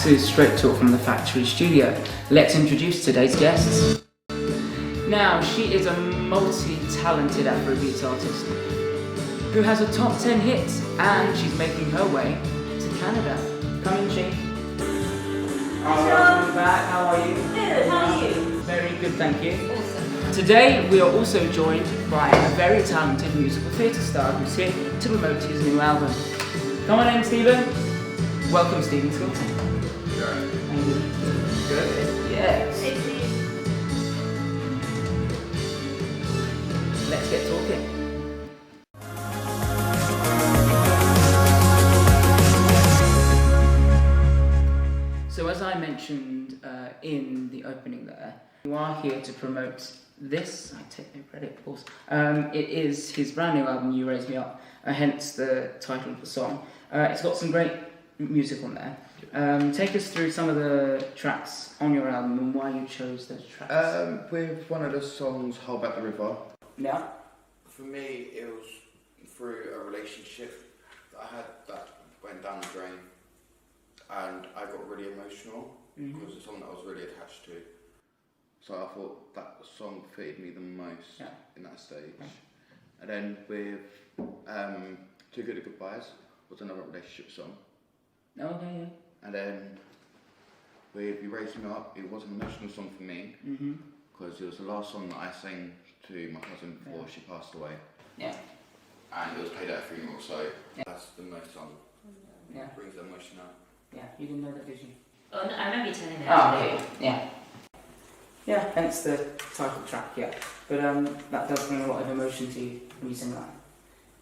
to Straight Talk from the Factory Studio. Let's introduce today's guests. Now, she is a multi-talented Afrobeat artist who has a top 10 hits, and she's making her way to Canada. Come in, Chi. Welcome back. How are you? Good, how are you? Very good, thank you. Awesome. Today, we are also joined by a very talented musical theatre star who's here to promote his new album. Come on in, Stephen. Welcome, Stephen Skilton. Yeah. How you doing? Good. Yes. Hey, Steve. Let's get talking. So as I mentioned in the opening there, you are here to promote this. I take no credit, of course. It is his brand new album, You Raise Me Up, hence the title of the song. It's got some great music on there. Take us through some of the tracks on your album and why you chose those tracks. With one of the songs, Hold Back the River. Yeah. For me, it was through a relationship that I had that went down the drain, and I got really emotional because it's something that I was really attached to. So I thought that song fitted me the most in that stage. Yeah. And then with Too Good at Goodbyes was another relationship song. Okay, yeah. And then with You Raised Me Up, it was an emotional song for me because it was the last song that I sang to my cousin before she passed away. Yeah. And it was played at a funeral, so that's the most song. Yeah. Brings the emotion out. Yeah, you didn't know that, did you? Oh, no, I remember you telling me Oh, actually. okay. Yeah. Yeah, hence the title track, yeah. But that does bring a lot of emotion to you when you sing that.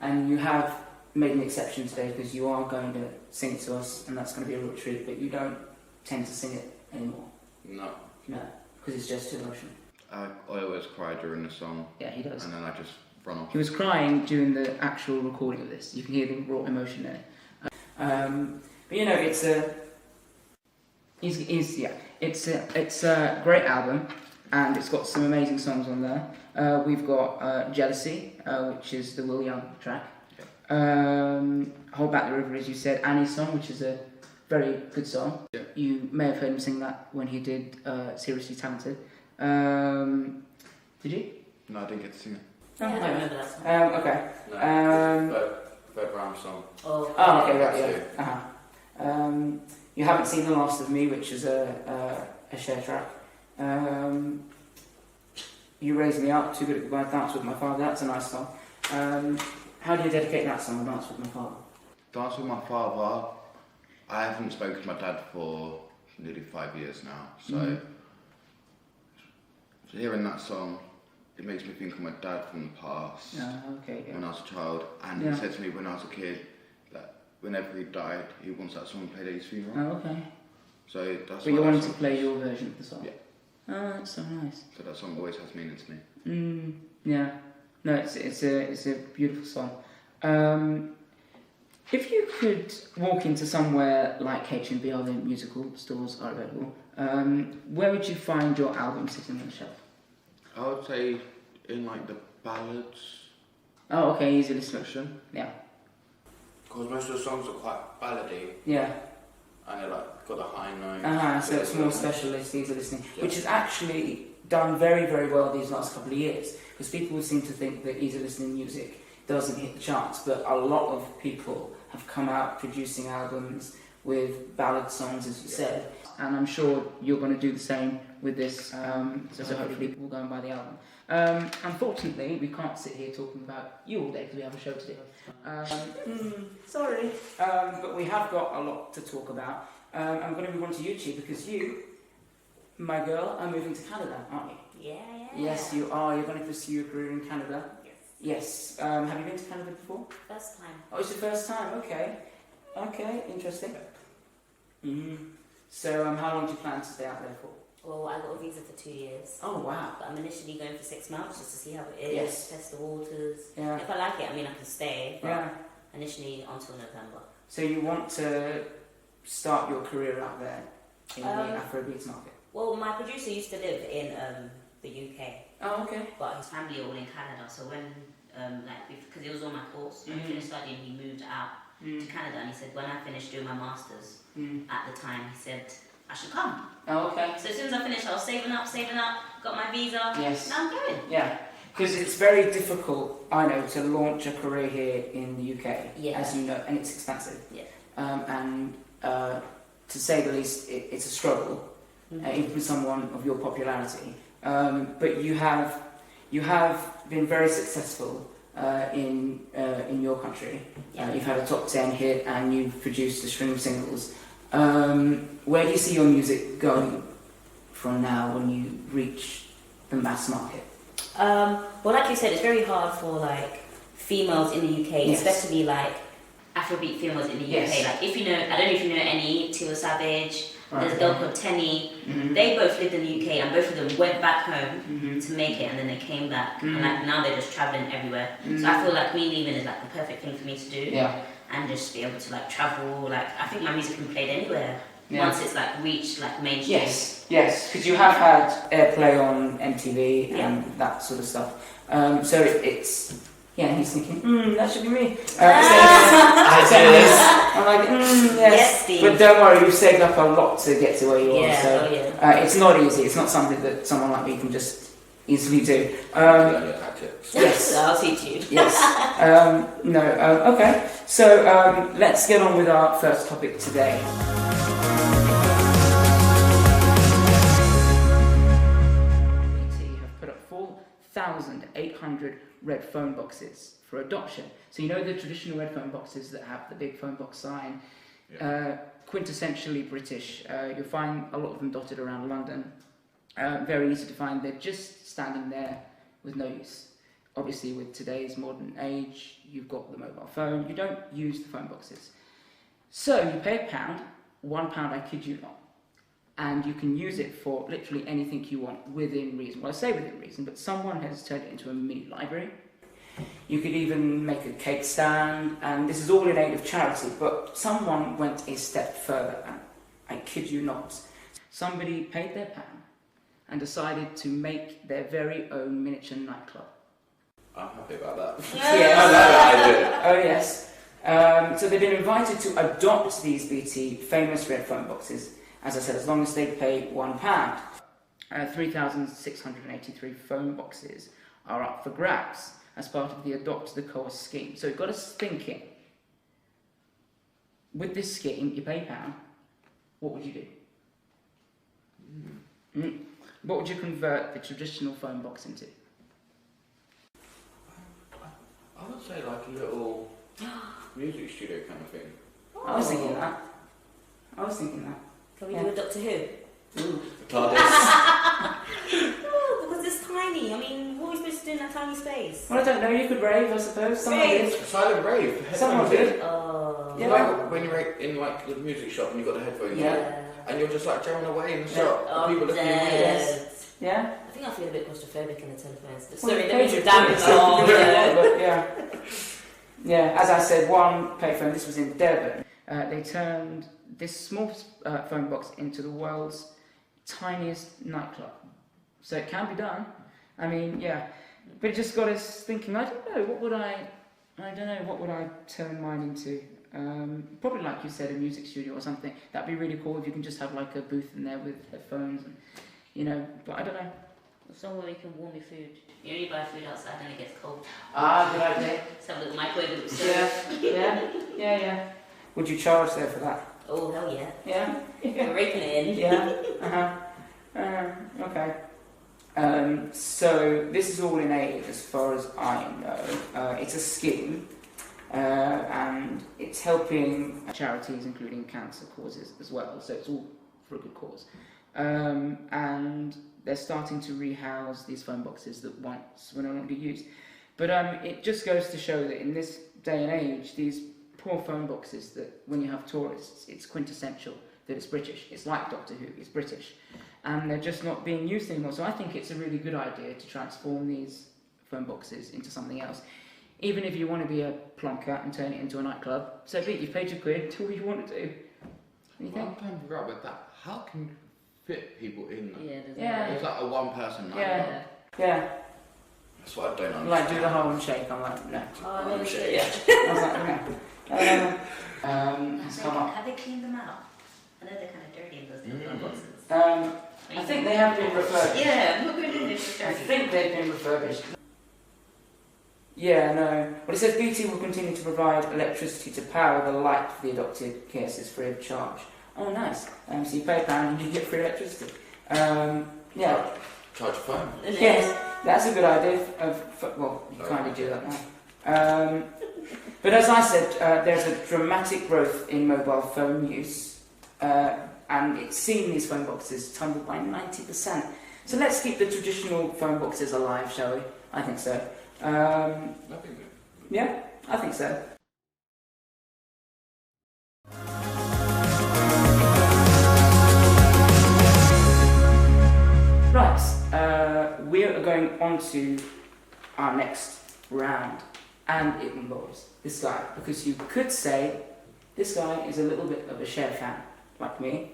And you have made an exception today because you are going to sing it to us, and that's going to be a real treat, but you don't tend to sing it anymore. No. No, because it's just too emotional. I always cry during the song. Yeah, he does. And then I just run off. He was crying during the actual recording of this. You can hear the raw emotion there. But you know, it's a great album, and it's got some amazing songs on there. We've got Jealousy, which is the Will Young track. Hold Back the River, as you said, Annie's song, which is a very good song. Yeah. You may have heard him sing that when he did Seriously Talented. Did you? No, I didn't get to sing it. Yeah, I don't remember that song. Okay. No, Fred Brown song. Oh, Okay, right, yeah. You haven't seen The Last of Me, which is a Cher track. You Raise Me Up, Too Good at Goodbye, Dance With My Father, that's a nice song. How do you dedicate that song, Dance With My Father? Dance With My Father, I haven't spoken to my dad for nearly 5 years now, so hearing that song, it makes me think of my dad from the past, Okay, yeah. when I was a child, and he said to me when I was a kid that whenever he died, he wants that song played at his funeral. Okay. So that's. But you wanted to play your version of the song? Yeah. Oh, that's so nice. So that song always has meaning to me. Yeah. No, it's a beautiful song. If you could walk into somewhere like H&B, or the musical stores are available, where would you find your album sitting on the shelf? I would say in like the ballads. Oh, okay, easy listening. Section. Yeah. Because most of the songs are quite ballady. Yeah. And they're like got the high notes. So it's more specialist, easy listening, which has actually done very, very well these last couple of years. Because people seem to think that easy listening music doesn't hit the charts, but a lot of people have come out producing albums with ballad songs, as you said. And I'm sure you're going to do the same with this, so hopefully people will go and buy the album. Unfortunately, we can't sit here talking about you all day because we have a show to do. Sorry. But we have got a lot to talk about. I'm going to move on to you, Chi, because you, my girl, are moving to Canada, aren't you? Yeah. Yes, you are. You're going to pursue your career in Canada. Yes. Have you been to Canada before? First time. Oh, it's your first time. Okay, interesting. So, how long do you plan to stay out there for? Well, I got a visa for 2 years. Oh, wow. But I'm initially going for 6 months just to see how it is, Yes. test the waters. Yeah. If I like it, I can stay. But Yeah. initially until November. So you want to start your career out there in the Afrobeats market? Well, my producer used to live in the UK. Oh, okay. But his family are all in Canada, so when, because he was on my course, when he finished studying, he moved out to Canada, and he said when I finished doing my masters at the time, he said I should come. Oh, okay. So as soon as I finished, I was saving up, got my visa. Yes. Now I'm going. Yeah, because it's very difficult, I know, to launch a career here in the UK, as you know, and it's expensive. Yeah. And to say the least, it's a struggle, even for someone of your popularity. But you have been very successful in your country. Yeah. You've had a top 10 hit, and you've produced a string of singles. Where do you see your music going from now when you reach the mass market? Well, like you said, it's very hard for like females in the UK, especially like Afrobeat females in the UK. Like if you know, I don't know if you know any Tiwa Savage. There's a girl called Tenny. They both lived in the UK, and both of them went back home to make it, and then they came back, and like now they're just traveling everywhere. So I feel like me leaving is like the perfect thing for me to do. Yeah. And just be able to like travel. Like I think my music can be played anywhere once it's like reached like mainstream. Yes, because you have had airplay on MTV and that sort of stuff. So it's he's thinking, that should be me. I do this. I'm like, yes. Steve. But don't worry, you've saved up a lot to get to where you are. So yeah. it's not easy. It's not something that someone like me can just easily do. Yes, I'll teach you. Yes. Okay. So let's get on with our first topic today. BT have put up 4,800 red phone boxes for adoption. So you know the traditional red phone boxes that have the big phone box sign, quintessentially British. You'll find a lot of them dotted around London. Very easy to find. They're just standing there with no use. Obviously, with today's modern age, you've got the mobile phone. You don't use the phone boxes. So you pay £1, I kid you not, and you can use it for literally anything you want within reason. Well, I say within reason, but someone has turned it into a mini library. You could even make a cake stand, and this is all in aid of charity, but someone went a step further, and I kid you not. Somebody paid their £1 and decided to make their very own miniature nightclub. I'm happy about that. Yes. I like that idea. Oh yes. So they've been invited to adopt these BT famous red phone boxes, as I said, as long as they pay £1. 3,683 phone boxes are up for grabs as part of the Adopt the Cause scheme. So it got us thinking, with this scheme, you pay £1, what would you do? What would you convert the traditional phone box into? I would say like a little music studio kind of thing. I was thinking that. Can we do a Doctor Who? Ooh. The TARDIS. Oh, because it's tiny. I mean, what are we supposed to do in that tiny space? Well, I don't know. You could rave, I suppose. Someone did. Silent rave. Someone did. Oh. Yeah. Like when you're in like the music shop and you've got the headphones on, and you're just like jamming away in the shop. Oh, People looking at you. dead. Yeah. I think I feel a bit claustrophobic in the telephones. Well, Sorry, the let me page damn it. Oh, yeah. As I said, one payphone. This was in Devon. They turned this small phone box into the world's tiniest nightclub. So it can be done. I mean, but it just got us thinking. I don't know what would I turn mine into. Probably like you said, a music studio or something. That'd be really cool if you can just have like a booth in there with headphones and. But I don't know. Somewhere we can warm your food. You only buy food outside and it gets cold. Good idea. Let's have a little microwave with some. Yeah. Would you charge there for that? Oh, hell yeah. Yeah? We're raking it in. Yeah. Okay. So this is all in aid as far as I know. It's a scheme. And it's helping charities, including cancer causes as well. So it's all for a good cause. And they're starting to rehouse these phone boxes that once were no longer used. But it just goes to show that in this day and age, these poor phone boxes, that when you have tourists, it's quintessential that it's British. It's like Doctor Who, it's British. And they're just not being used anymore. So I think it's a really good idea to transform these phone boxes into something else. Even if you want to be a plonker and turn it into a nightclub, so be it, you've paid your £1, do what you want to do. What do you think? I'm trying to figure out with that. How can you fit people in there? Yeah. It's like a one-person nightclub. Yeah. That's what I don't understand. Like do the whole and shake. I'm like, no. Oh, I never shit. should. I was like, no. Has come up. Have they cleaned them out? I know they're kind of dirty in those little boxes. I think they have been refurbished. Yeah, I'm not going to do this. I think they've been refurbished. Yeah, no. Well, it says BT will continue to provide electricity to power the light for the adopted cases free of charge. Oh, nice. So you pay a pound and you get free electricity. Yeah. Charge your phone. Yes, that's a good idea. Well, you kind of do that now. But as I said, there's a dramatic growth in mobile phone use, and it's seen these phone boxes tumble by 90%. So let's keep the traditional phone boxes alive, shall we? I think so. Yeah, I think so. Right, we are going on to our next round, and it involves this guy, because you could say this guy is a little bit of a Cher fan, like me.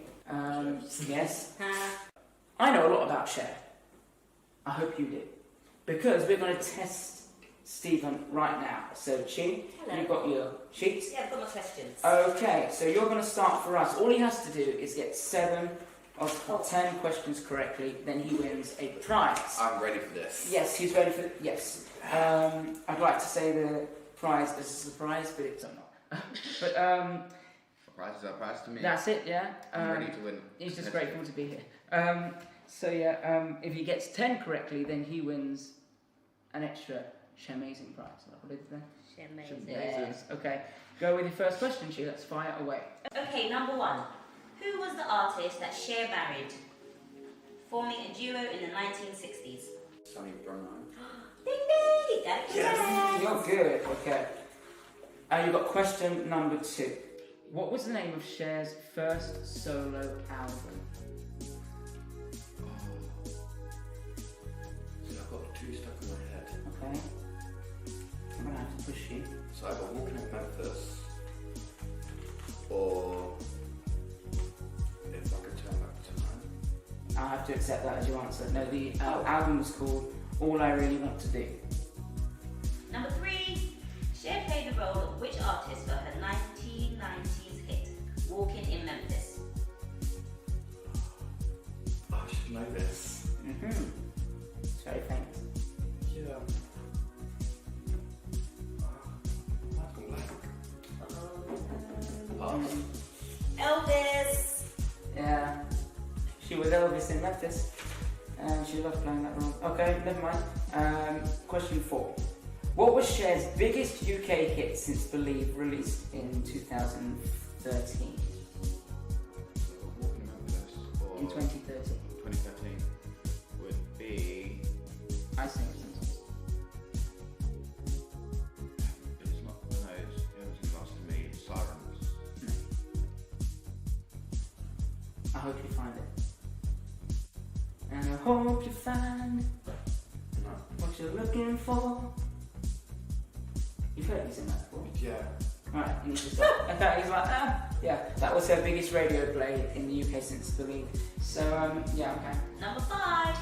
Yes. I know a lot about Cher. I hope you do. Because we're going to test Stephen right now. So, Chi, you've got your sheets? Yeah, I've got my questions. Okay, so you're going to start for us. All he has to do is get 7 of 10 questions correctly, then he wins a prize. I'm ready for this. Yes, he's ready for yes. I'd like to say the prize is a surprise, but it's not. But Surprise is a prize to me. that's it, yeah. I'm ready to win. He's just grateful to be here. So yeah, if he gets 10 correctly, then he wins an extra Shamazing prize. What did they say? Shamazing. Okay, go with your first question, Chi. Let's fire away. Okay, number 1. Who was the artist that Cher married, forming a duo in the 1960s? Sonny Brown. Ding ding! Got it correct. You're good. Okay. You've got question number 2. What was the name of Cher's first solo album? So I've got 2 stuck in my head. Okay. I'm gonna have to push you. So I've got Walking at Memphis, or If I Could Turn Back Time. I'll have to accept that as your answer. No, the album was called All I Really Want to Do. Number 3. Cher played the role of which artist for her 1990s hit, Walking in Memphis? Oh, I should know this. It's very famous. Yeah. I've gone blank. Elvis! Yeah. She was Elvis in Memphis. And she loved playing that role. Okay, never mind. Question 4. What was Cher's biggest UK hit since Believe, released in 2013? Walking in Memphis, or In 2013. 2013 would be. I sing it sometimes. It's not. No, it's everything last to me. Sirens. I hope you find it. And I hope you find No. what you're looking for. You've heard me sing that before? Yeah. Right, and he's just like, okay, he's like, yeah, that was her biggest radio play in the UK since Believe. So, yeah, okay. Number 5.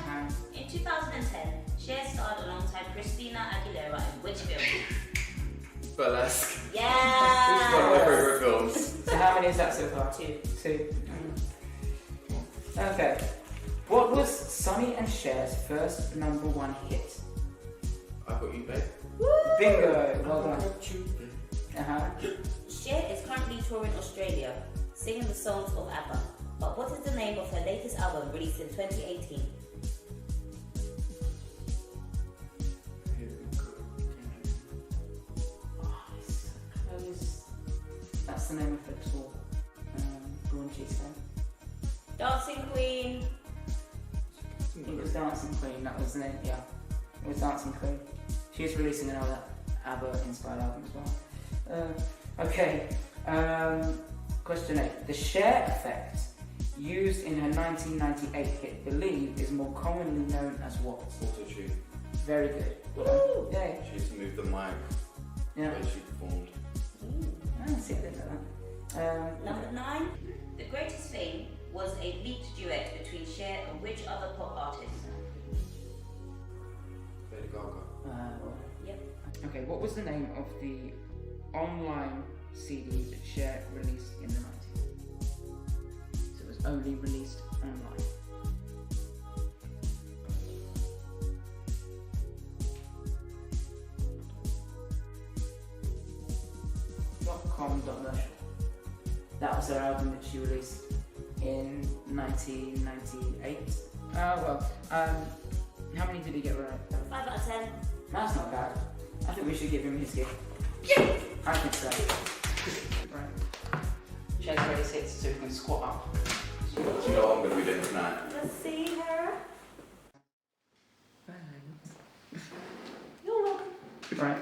In 2010, Cher starred alongside Christina Aguilera in which film? Burlesque. Yeah! It's one of my favourite films. So how many is that so far? 2. 2. Okay. What was Sonny and Cher's first number 1 hit? I've got you, babe. Bingo! Well done. Cher is currently touring Australia, singing the songs of ABBA. But what is the name of her latest album released in 2018? Close. That's the name of her tour. Raunchy said. Dancing Queen. It was Dancing Queen, that was the name, yeah. It was Dancing Queen. She's releasing another ABBA-inspired album as well. Okay, question 8. The Cher effect, used in her 1998 hit Believe, is more commonly known as what? Auto-tune. Very good. Woo! Yay. She used to move the mic Yeah. when she performed. I see, I didn't know that. Number 9. The Greatest Fame was a leaked duet between Cher and which other pop artist? Lady Gaga. Yep. Okay, what was the name of the online CD that Cher released in the 90s. So it was only released online. .com.commercial. That was her album that she released in 1998. How many did he get right? 5 out of 10. That's not bad. I think we should give him his gift. Yeah! I think so. Right. Cher's ready to sit so we can squat up. Do you know what I'm going to be doing tonight? Let's see her. You're welcome. Right.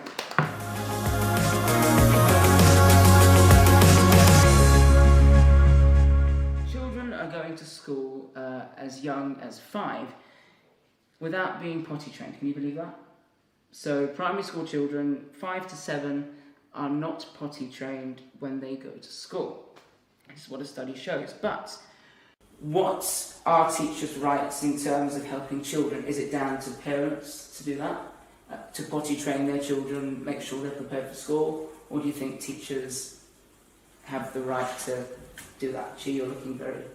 Children are going to school as young as 5 without being potty trained. Can you believe that? So primary school children, 5 to 7, are not potty trained when they go to school. This is what a study shows. But what are teachers' rights in terms of helping children? Is it down to parents to do that? To potty train their children, make sure they're prepared for school? Or do you think teachers have the right to do that? Chi, you're looking very...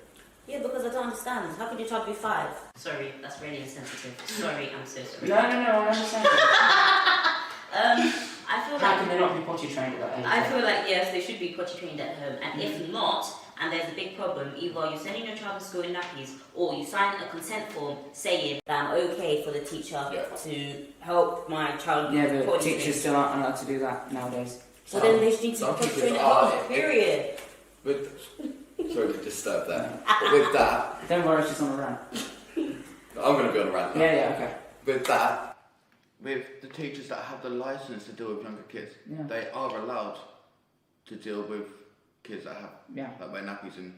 Yeah, because I don't understand. How could your child be 5? Sorry, that's really insensitive. Sorry, I'm so sorry. No, I understand. I feel How like... can they not be potty trained at that age? I feel like, yes, they should be potty trained at home. And if not, and there's a big problem, either you're sending your child to school in nappies, or you sign a consent form saying that I'm okay for the teacher to help my child. Yeah, but teachers still aren't allowed to do that nowadays. So then they need to be potty trained at home, period. Sorry to disturb that. But with that... Don't worry, she's on a rant. I'm going to be on a rant now. Yeah, okay. With that, with the teachers that have the licence to deal with younger kids, they are allowed to deal with kids that have that wear nappies in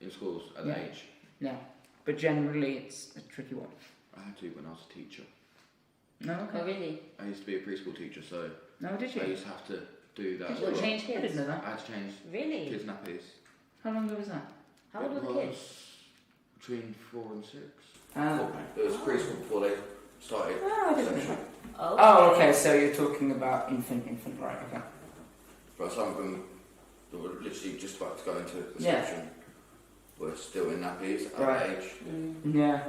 schools at that age. Yeah, but generally it's a tricky one. I had to when I was a teacher. No, okay. Oh, really? I used to be a preschool teacher, so No, did you? I used to have to do that. Did you change I kids? didn't know that. I had to change Really? kids' nappies. How long ago was that? How old were the kids? Between 4 and 6. Ah, It was preschool before they started. I didn't know reception. that. Oh, Oh, okay, so you're talking about infant, right, okay. But some of them that were literally just about to go into reception were still in nappies at that age. Yeah.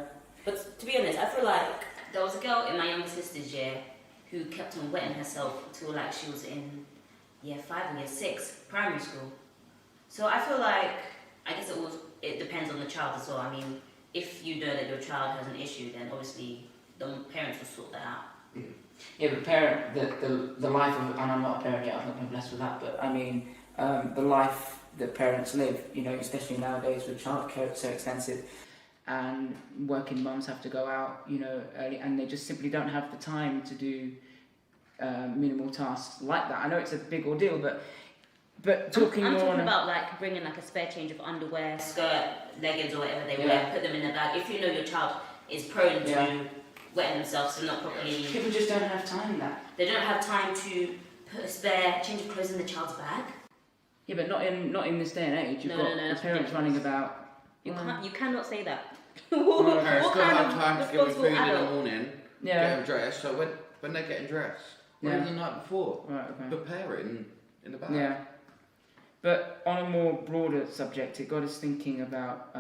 But to be honest, I feel like there was a girl in my younger sister's year who kept on wetting herself until like she was in year 5 and year 6 primary school. So I feel like, I guess it depends on the child as well. I mean, if you know that your child has an issue, then obviously the parents will sort that out. Yeah, but the life of, and I'm not a parent yet, I've not been blessed with that, but I mean, the life that parents live, you know, especially nowadays with childcare, it's so expensive, and working mums have to go out, you know, early, and they just simply don't have the time to do minimal tasks like that. I know it's a big ordeal, but talking I'm more talking on about like bringing like a spare change of underwear, skirt, leggings or whatever they wear, put them in the bag. If you know your child is prone to wetting themselves and not properly... People just don't have time They don't have time to put a spare change of clothes in the child's bag. Yeah, but not in this day and age. You've got the parents running about... You cannot say that. Parents still have of time to give them food adult? in the morning, get them dressed, so when they're getting dressed, the night before, prepare it in the bag. Yeah. But on a more broader subject, it got us thinking about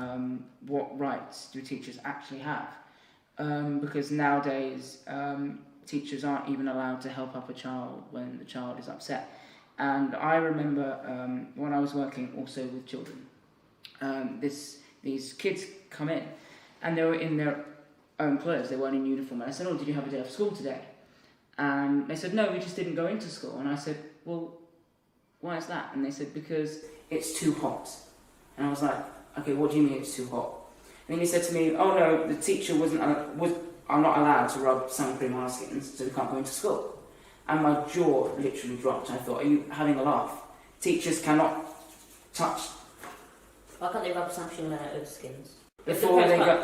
what rights do teachers actually have. Because nowadays, teachers aren't even allowed to help up a child when the child is upset. And I remember when I was working also with children, these kids come in and they were in their own clothes, they weren't in uniform. And I said, "Oh, did you have a day of school today?" And they said, "No, we just didn't go into school." And I said, "Well, why is that?" And they said, "Because it's too hot." And I was like, "Okay, what do you mean it's too hot?" And then he said to me, "Oh no, the teacher I'm not allowed to rub sun cream on our skins, so we can't go into school." And my jaw literally dropped. I thought, "Are you having a laugh? Teachers cannot touch..." Why can't they rub something on their own skins? Before they go,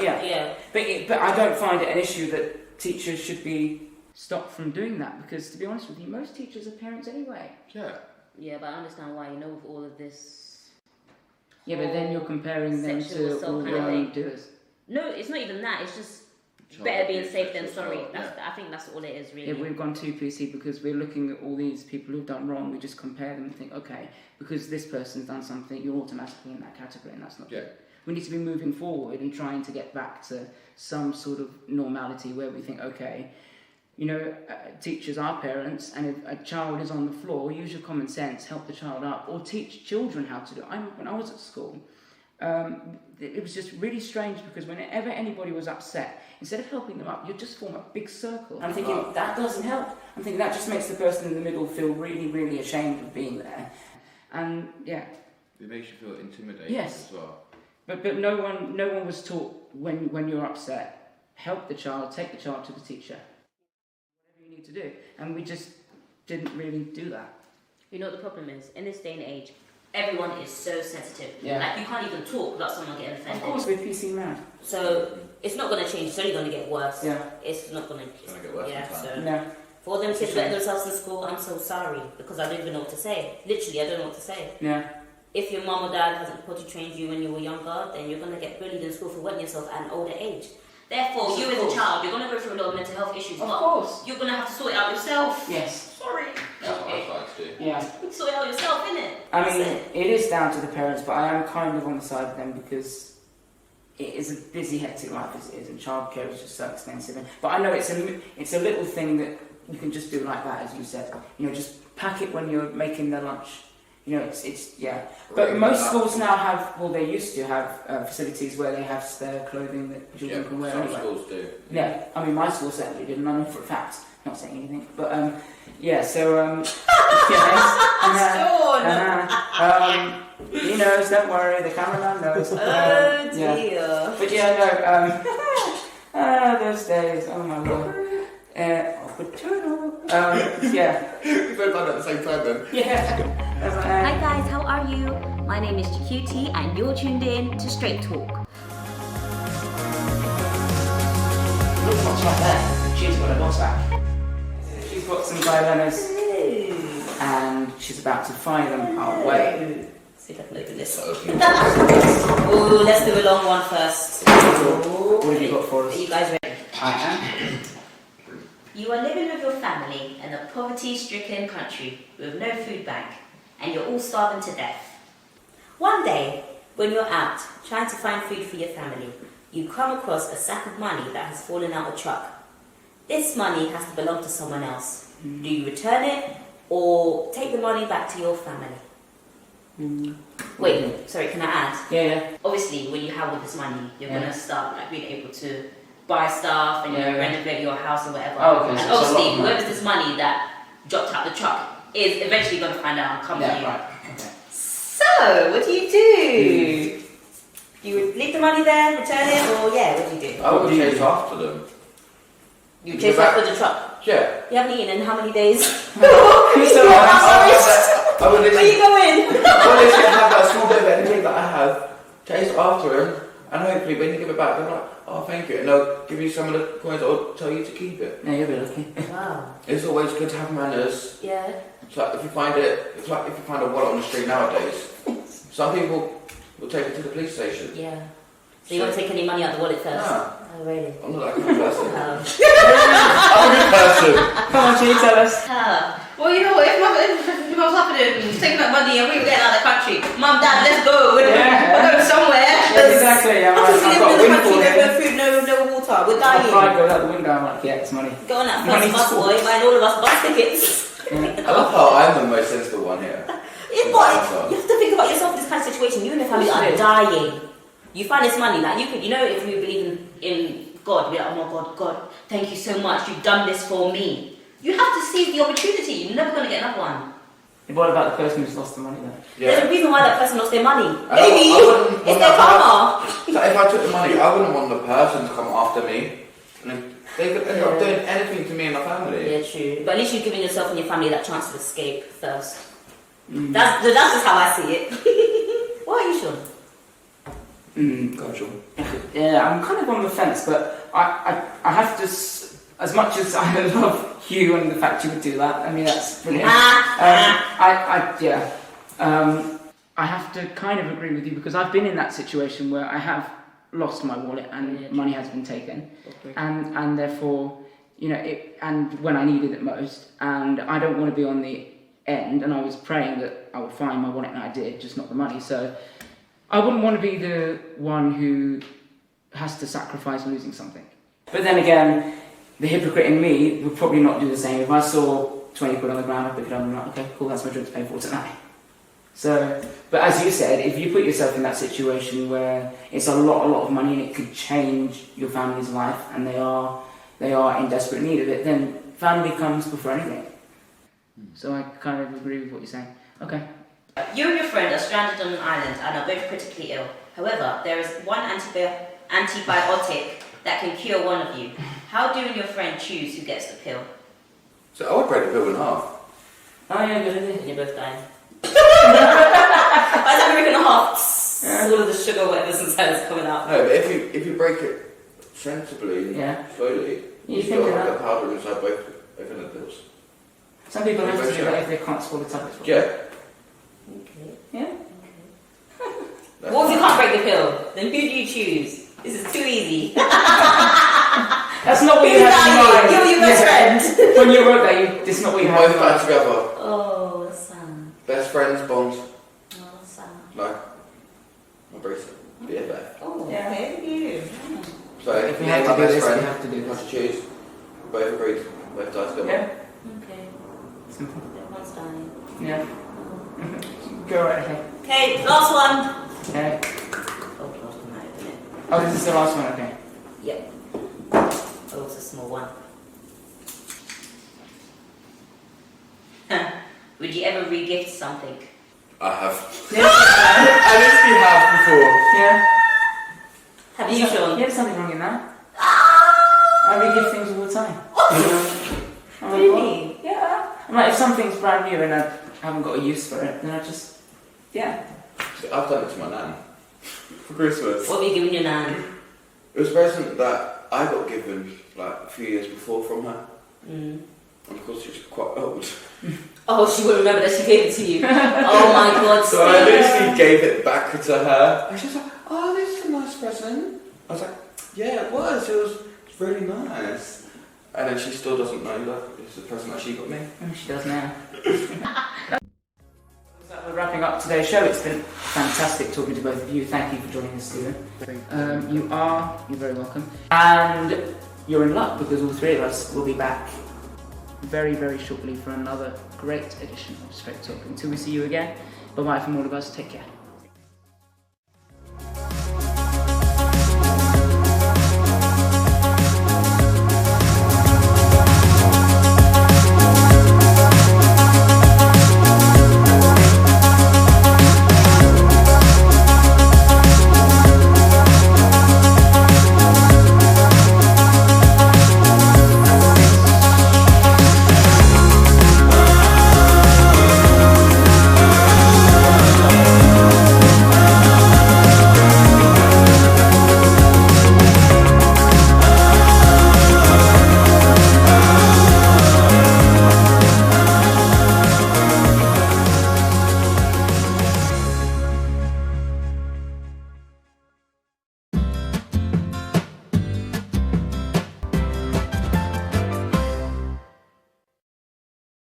But I don't find it an issue that teachers should be stopped from doing that, because to be honest with you, most teachers are parents anyway. Yeah. Yeah, but I understand why, you know, with all of this... Yeah, but then you're comparing them to all the wrongdoers. No, it's not even that, it's just better being safe than sorry. I think that's all it is, really. Yeah, we've gone too PC because we're looking at all these people who've done wrong. We just compare them and think, okay, because this person's done something, you're automatically in that category, and that's not good. We need to be moving forward and trying to get back to some sort of normality where we think, okay, you know, teachers are parents, and if a child is on the floor, use your common sense, help the child up, or teach children how to do it. When I was at school, it was just really strange because whenever anybody was upset, instead of helping them up, you'd just form a big circle. I'm thinking, that doesn't help. I'm thinking that just makes the person in the middle feel really, really ashamed of being there. And yeah. It makes you feel intimidated as well. But no one was taught when you're upset, help the child, take the child to the teacher. Whatever you need to do. And we just didn't really do that. You know what the problem is? In this day and age, everyone is so sensitive. Yeah. Like, you can't even talk without someone getting offended. Of course, we're PC mad. So it's not going to change. It's only going to get worse. Yeah. It's not going to. It's going to get worse. Yeah. So No. for them kids letting themselves in school, I'm so sorry because I don't even know what to say. Literally, I don't know what to say. Yeah. If your mom or dad hasn't potty trained you when you were younger, then you're going to get bullied in school for wetting yourself at an older age. Therefore, you as a child, you're going to go through a lot of mental health issues. Of course. You're going to have to sort it out yourself. Yes. Sorry. That's what I like to do. Yeah. Sort it out yourself, innit? I mean, it is down to the parents, but I am kind of on the side of them because it is a busy, hectic life as it is, and childcare is just so expensive. But I know it's a little thing that you can just do like that, as you said. You know, just pack it when you're making their lunch. You know, it's yeah. But most schools now have, well, they used to have facilities where they have spare clothing that children can wear anyway. Some schools do. Yeah, I mean, my school certainly did, and I know for a fact. Not saying anything, but yeah. So he knows. Don't worry, the cameraman knows. Oh dear. Yeah. But yeah, no. Those days. Oh my lord. Awkward turtle. Yeah. We both done it at the same time then. Yeah. Hi guys, how are you? My name is Chicutie and you're tuned in to Straight Talk. Look what's right there. She's got a boss back. She's got some dilemmas and she's about to fire them our way. See if I can open this. Oh, let's do a long one first. What have you got for us? Are you guys ready? I am. You are living with your family in a poverty-stricken country with no food bank, and you're all starving to death. One day, when you're out trying to find food for your family, you come across a sack of money that has fallen out of a truck. This money has to belong to someone else. Do you return it or take the money back to your family? Wait, sorry, can I add? Yeah. Obviously, when you have all this money, you're going to start like being able to buy stuff and renovate your house or whatever. Oh, okay. And So obviously, whoever's this money that dropped out the truck is eventually going to find out and come to you. Right. Okay. So, what do you do? You would leave the money there, return it, or what do you do? I would chase after them. You chase after the truck? Yeah. You haven't eaten in how many days? I would Where you going? I would literally have that small bit of energy that I have, chase after them, and hopefully when you give it back, they're like, oh, thank you, and they'll give you some of the coins or tell you to keep it. Yeah, you'll be lucky. Wow. It's always good to have manners. Yeah. It's like if you find a wallet on the street nowadays, some people will take it to the police station. Yeah. So you won't take any money out of the wallet first? No. Oh, really? I'm not that kind of person. Oh. I'm a good person. Come on, Jenny, tell us. Well, you know what? If what's happening, taking that money and we were getting out of the country. Mum, Dad, let's go. We're going somewhere. Yeah, exactly. I've got a windfall here. No food, no water. We're dying. If I go out the window, I'm like, yeah, it's money. Go on that first bus, boy, buying all of us bus tickets. I love how I'm the most sensible one here. You have to think about yourself in this kind of situation. You and your family are dying. You find this money that you could, you know, if you believe in God, be like, oh my God, thank you so much. You've done this for me. You have to seize the opportunity. You're never going to get another one. What about the person who's lost the money then? Yeah. There's a reason why that person lost their money. Maybe it's their karma. So if I took the money, I wouldn't want the person to come after me. And they could end up doing anything to me and my family. Yeah, true. But at least you're giving yourself and your family that chance to escape first. That's just how I see it. What are you, Sean? Gotcha. Yeah, I'm kind of on the fence, but I have to, as much as I love you and the fact you would do that, I mean, that's brilliant. I have to kind of agree with you because I've been in that situation where I have lost my wallet and Yeah, money has been taken, Okay. and therefore, you know, and when I needed it most, and I don't want to be on the end, and I was praying that I would find my wallet, and I did, just not the money. So I wouldn't want to be the one who has to sacrifice losing something. But then again, the hypocrite in me would probably not do the same. If I saw 20 quid on the ground, I'd pick it up and be like, okay, cool, that's my drink to pay for tonight. So, but as you said, if you put yourself in that situation where it's a lot of money and it could change your family's life, and they are in desperate need of it, then family comes before anything. So I kind of agree with what you're saying. Okay. You and your friend are stranded on an island and are both critically ill. However, there is one antibiotic that can cure one of you. How do you and your friend choose who gets the pill? So I would break the pill in half. Oh yeah, good idea. And you're both dying. By the time you're in half, all of the sugar, whatever's inside is coming out. No, but if you break it sensibly, Yeah. slowly, You you think still of have that. the powder inside both of the pills. Some people have to do that if they can't swallow tablets. Yeah. Okay. Yeah. What if you can't break the pill? Then who do you choose? This is too easy. That's not what you had in mind. You're your best friend. When you wrote that, it's not what We you had both in mind. died together. Oh, that's sad. Best friends bond. Oh, that's sad. Like my bracelet. BFF. Oh, Yeah. okay, you. So If we me have and to my do best this, we friend have to do have this. to choose. Both agreed. Both died together. Yeah. Okay. Simple. Everyone's dying. Yeah. Go right ahead. Okay, last one. Okay. Oh, God, I'm not opening it. Oh, this is the last one. Okay. Yep. Oh, it's a small one. Would you ever re-gift something? I have. Yeah. I literally have before. Yeah. Have you, Sean? Yeah, there's something wrong in that. I re-gift things all the time. I'm like, Really? what? Yeah. I'm like, if something's brand new and I haven't got a use for it, then I just, yeah. So I've done it to my nan for Christmas. What have you given your nan? It was a present that I got given like a few years before from her. Mm. And of course she was quite old. Oh, she wouldn't remember that she gave it to you. Oh my God, So I Steve. literally gave it back to her. And she was like, oh, this is a nice present. I was like, yeah, it was. It was really nice. And then she still doesn't know that it's the present that she got me. Oh, she does now. So we're wrapping up today's show. It's been fantastic talking to both of you. Thank you for joining us, Stephen. You're very welcome. And you're in luck because all three of us will be back very, very shortly for another great edition of Straight Talk. Until we see you again, bye-bye from all of us. Take care.